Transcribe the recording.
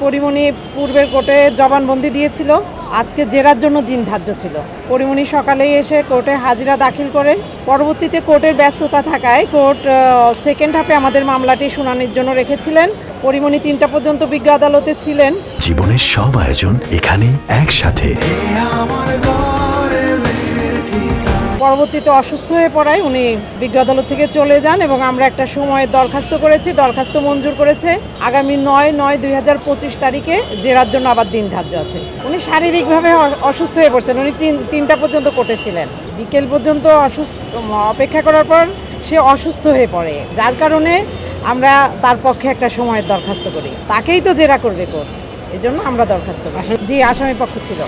পরিমণি পূর্বের কোর্টে জবানবন্দি দিয়েছিল। আজকে জেরার জন্য দিন ধার্য ছিল। পরিমণি সকালেই এসে কোর্টে হাজিরা দাখিল করে পরবর্তীতে কোর্টের ব্যস্ততা থাকায় কোর্ট সেকেন্ড হাফে আমাদের মামলাটি শুনানির জন্য রেখেছিলেন। পরিমণি 3টা পর্যন্ত বিজ্ঞ আদালতে ছিলেন। জীবনের সব আয়োজন এখানে একসাথে। পরবর্তীতে অসুস্থ হয়ে পড়ায় উনি বিজ্ঞ আদালত থেকে চলে যান এবং আমরা একটা সময়ের দরখাস্ত করেছি, দরখাস্ত মঞ্জুর করেছে। আগামী 9/9/2025 তারিখে জেরার জন্য আবার দিন ধার্য আছে। উনি শারীরিকভাবে অসুস্থ হয়ে পড়ছেন। উনি 3টা পর্যন্ত কোর্টে ছিলেন। বিকেল পর্যন্ত অপেক্ষা করার পর সে অসুস্থ হয়ে পড়ে, যার কারণে আমরা তার পক্ষে একটা সময়ের দরখাস্ত করি। তাকেই তো জেরা করবে কোর্ট, এজন্য আমরা দরখাস্ত করি। জি, আসামি পক্ষ ছিল।